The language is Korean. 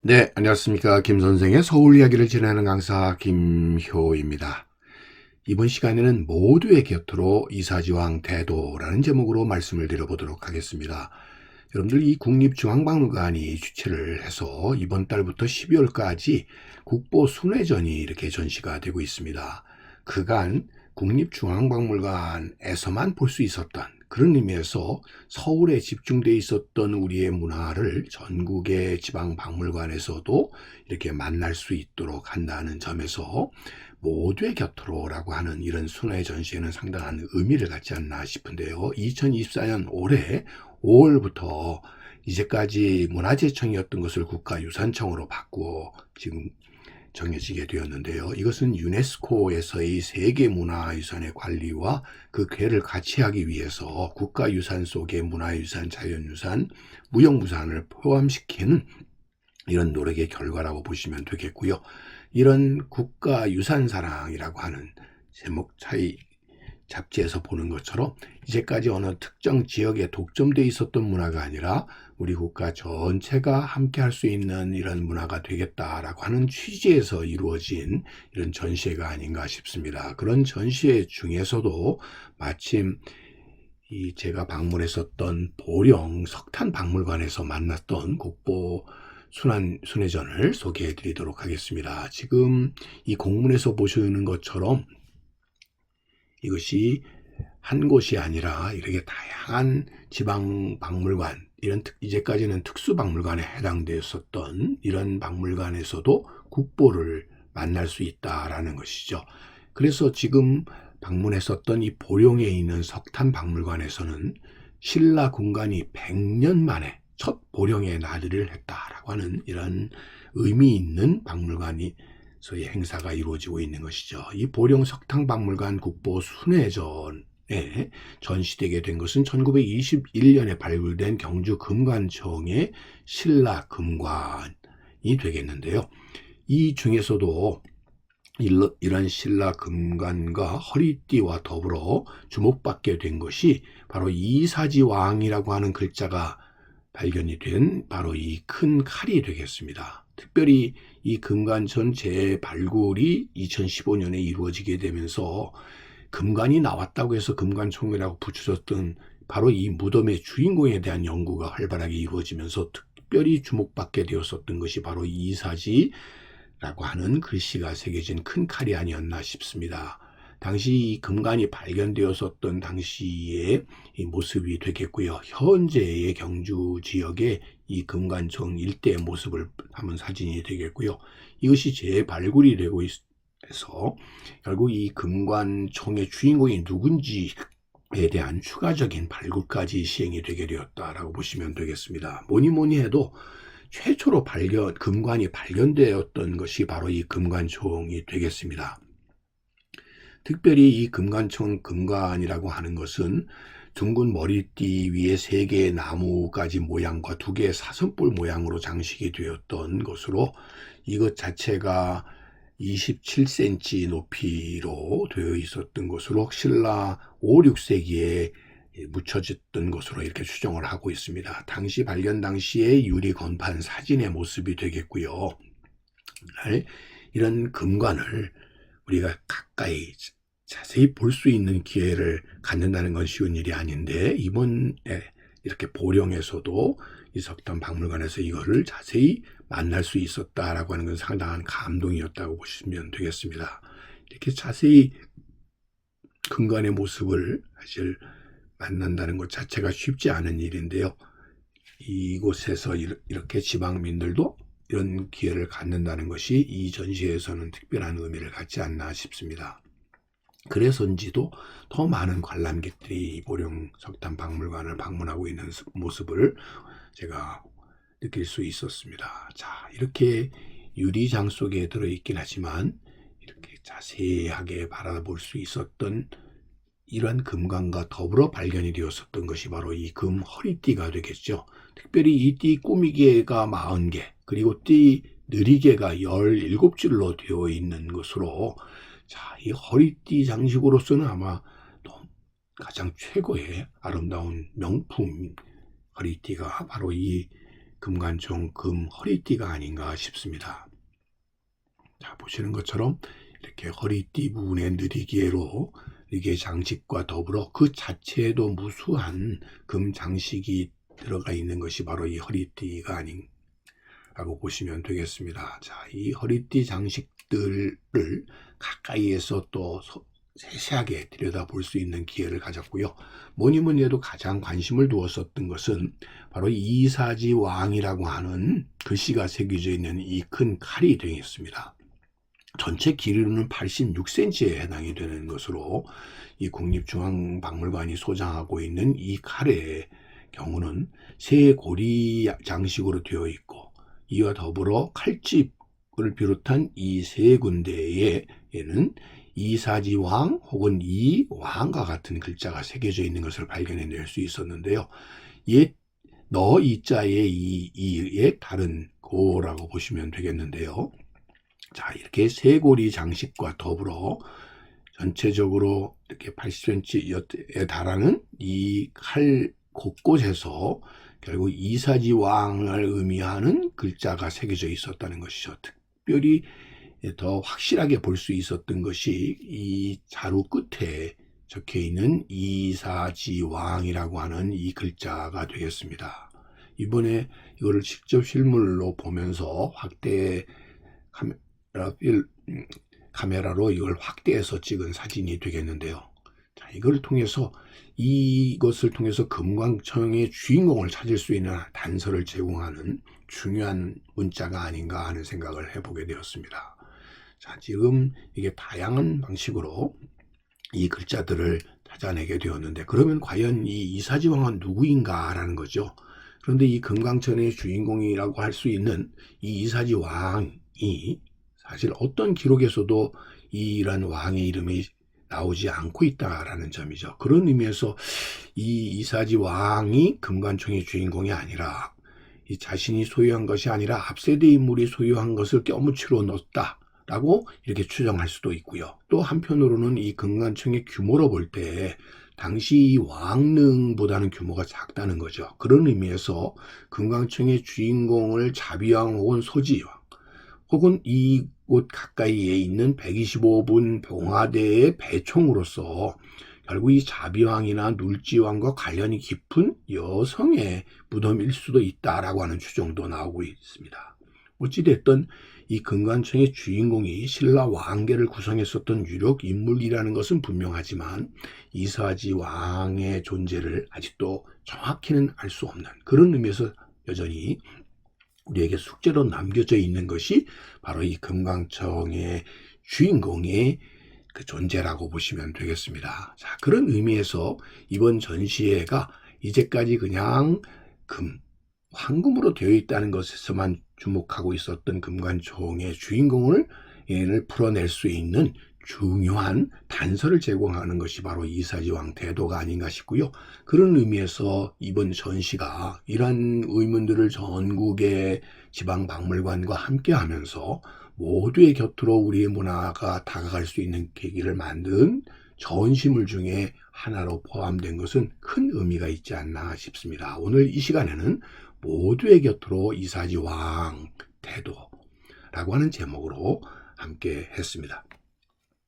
네, 안녕하십니까. 김 선생의 서울 이야기를 진행하는 강사 김효입니다. 이번 시간에는 모두의 곁으로 이사지왕 대도라는 제목으로 말씀을 드려보도록 하겠습니다. 여러분들 이 국립중앙박물관이 주최를 해서 이번 달부터 12월까지 국보 순회전이 이렇게 전시가 되고 있습니다. 그간 국립중앙박물관에서만 볼 수 있었던 그런 의미에서 서울에 집중되어 있었던 우리의 문화를 전국의 지방박물관에서도 이렇게 만날 수 있도록 한다는 점에서 모두의 곁으로라고 하는 이런 순회 전시에는 상당한 의미를 갖지 않나 싶은데요. 2024년 올해 5월부터 이제까지 문화재청이었던 것을 국가유산청으로 바꾸어 지금 정해지게 되었는데요. 이것은 유네스코에서의 세계문화유산의 관리와 그 궤를 같이 하기 위해서 국가유산 속에 문화유산, 자연유산, 무형무산을 포함시키는 이런 노력의 결과라고 보시면 되겠고요. 이런 국가유산사랑이라고 하는 제목 차이 잡지에서 보는 것처럼 이제까지 어느 특정 지역에 독점되어 있었던 문화가 아니라 우리 국가 전체가 함께 할 수 있는 이런 문화가 되겠다라고 하는 취지에서 이루어진 이런 전시회가 아닌가 싶습니다. 그런 전시회 중에서도 마침 제가 방문했었던 보령 석탄박물관에서 만났던 국보 순회전을 소개해 드리도록 하겠습니다. 지금 이 공문에서 보시는 것처럼 이것이 한 곳이 아니라 이렇게 다양한 지방박물관, 이런 이제까지는 특수박물관에 해당되었었던 이런 박물관에서도 국보를 만날 수 있다라는 것이죠. 그래서 지금 방문했었던 이 보령에 있는 석탄박물관에서는 신라 군관이 100년 만에 첫 보령의 나들이를 했다라고 하는 이런 의미 있는 박물관이 소위 행사가 이루어지고 있는 것이죠. 이 보령 석탄박물관 국보 순회전에 전시되게 된 것은 1921년에 발굴된 경주 금관청의 신라 금관이 되겠는데요. 이 중에서도 이런 신라 금관과 허리띠와 더불어 주목받게 된 것이 바로 이사지왕이라고 하는 글자가 발견이 된 바로 이 큰 칼이 되겠습니다. 특별히 이 금관천 재발굴이 2015년에 이루어지게 되면서 금관이 나왔다고 해서 금관총이라고 붙여졌던 바로 이 무덤의 주인공에 대한 연구가 활발하게 이루어지면서 특별히 주목받게 되었었던 것이 바로 이사지라고 하는 글씨가 새겨진 큰 칼이 아니었나 싶습니다. 당시 이 금관이 발견되었었던 당시의 이 모습이 되겠고요. 현재의 경주 지역의 이 금관청 일대의 모습을 담은 사진이 되겠고요. 이것이 재발굴이 되고 있어서 결국 이 금관청의 주인공이 누군지에 대한 추가적인 발굴까지 시행이 되게 되었다라고 보시면 되겠습니다. 뭐니 해도 최초로 금관이 발견되었던 것이 바로 이 금관총이 되겠습니다. 특별히 이 금관총 금관이라고 하는 것은 둥근 머리띠 위에 3개의 나무가지 모양과 2개의 사슴뿔 모양으로 장식이 되었던 것으로 이것 자체가 27cm 높이로 되어 있었던 것으로 신라 5, 6세기에 묻혀졌던 것으로 이렇게 추정을 하고 있습니다. 당시 발견 당시의 유리 건판 사진의 모습이 되겠고요. 이런 금관을 우리가 가까이 자세히 볼 수 있는 기회를 갖는다는 건 쉬운 일이 아닌데 이번에 이렇게 보령에서도 이 석탄박물관에서 이거를 자세히 만날 수 있었다라고 하는 건 상당한 감동이었다고 보시면 되겠습니다. 이렇게 자세히 금관의 모습을 사실 만난다는 것 자체가 쉽지 않은 일인데요. 이곳에서 이렇게 지방민들도 이런 기회를 갖는다는 것이 이 전시회에서는 특별한 의미를 갖지 않나 싶습니다. 그래서인지도 더 많은 관람객들이 보령 석탄박물관을 방문하고 있는 모습을 제가 느낄 수 있었습니다. 자, 이렇게 유리장 속에 들어있긴 하지만 이렇게 자세하게 바라볼 수 있었던 이러한 금관과 더불어 발견이 되었었던 것이 바로 이 금 허리띠가 되겠죠. 특별히 이 띠 꾸미개가 40개, 그리고 띠 느리개가 17줄로 되어 있는 것으로, 자, 이 허리띠 장식으로서는 아마 가장 최고의 아름다운 명품 허리띠가 바로 이 금관총 금 허리띠가 아닌가 싶습니다. 자, 보시는 것처럼 이렇게 허리띠 부분에 느리게로 이게 장식과 더불어 그 자체에도 무수한 금 장식이 들어가 있는 것이 바로 이 허리띠가 아닌가라고 보시면 되겠습니다. 자, 이 허리띠 장식들을 가까이에서 또 세세하게 들여다볼 수 있는 기회를 가졌고요. 뭐니 해도 가장 관심을 두었었던 것은 바로 이사지 왕이라고 하는 글씨가 새겨져 있는 이 큰 칼이 되겠습니다. 전체 길이로는 86cm에 해당이 되는 것으로 이 국립중앙박물관이 소장하고 있는 이 칼의 경우는 세 고리 장식으로 되어 있고, 이와 더불어 칼집을 비롯한 이 세 군데에는 이사지왕 혹은 이왕과 같은 글자가 새겨져 있는 것을 발견해낼 수 있었는데요. 너 이자의 이의 다른 고라고 보시면 되겠는데요. 자, 이렇게 세 고리 장식과 더불어 전체적으로 이렇게 80cm에 달하는 이 칼 곳곳에서 결국 이사지왕을 의미하는 글자가 새겨져 있었다는 것이죠. 특별히 더 확실하게 볼 수 있었던 것이 이 자루 끝에 적혀 있는 이사지왕이라고 하는 이 글자가 되겠습니다. 이번에 이거를 직접 실물로 보면서 카메라로 이걸 확대해서 찍은 사진이 되겠는데요. 자, 이것을 통해서 금관청의 주인공을 찾을 수 있는 단서를 제공하는 중요한 문자가 아닌가 하는 생각을 해보게 되었습니다. 자, 지금 이게 다양한 방식으로 이 글자들을 찾아내게 되었는데, 그러면 과연 이 이사지왕은 누구인가라는 거죠. 그런데 이 금강천의 주인공이라고 할 수 있는 이 이사지왕이 사실 어떤 기록에서도 이런 왕의 이름이 나오지 않고 있다라는 점이죠. 그런 의미에서 이 이사지왕이 금관총의 주인공이 아니라, 이 자신이 소유한 것이 아니라 앞세대 인물이 소유한 것을 껴묻히러 넣었다라고 이렇게 추정할 수도 있고요. 또 한편으로는 이 금관총의 규모로 볼 때 당시 이 왕릉보다는 규모가 작다는 거죠. 그런 의미에서 금관총의 주인공을 자비왕 혹은 소지왕 혹은 이곳 가까이에 있는 125분 봉화대의 배총으로서 결국 이 자비왕이나 눌지왕과 관련이 깊은 여성의 무덤일 수도 있다라고 하는 추정도 나오고 있습니다. 어찌됐든 이 금관총의 주인공이 신라 왕계를 구성했었던 유력 인물이라는 것은 분명하지만 이사지 왕의 존재를 아직도 정확히는 알 수 없는, 그런 의미에서 여전히 우리에게 숙제로 남겨져 있는 것이 바로 이 금관청의 주인공의 그 존재라고 보시면 되겠습니다. 자, 그런 의미에서 이번 전시회가 이제까지 그냥 황금으로 되어 있다는 것에서만 주목하고 있었던 금관총의 주인공을 풀어낼 수 있는 중요한 단서를 제공하는 것이 바로 이사지왕 대도가 아닌가 싶고요. 그런 의미에서 이번 전시가 이러한 의문들을 전국의 지방박물관과 함께 하면서 모두의 곁으로 우리의 문화가 다가갈 수 있는 계기를 만든 전시물 중에 하나로 포함된 것은 큰 의미가 있지 않나 싶습니다. 오늘 이 시간에는 모두의 곁으로 이사지왕 대도라고 하는 제목으로 함께 했습니다.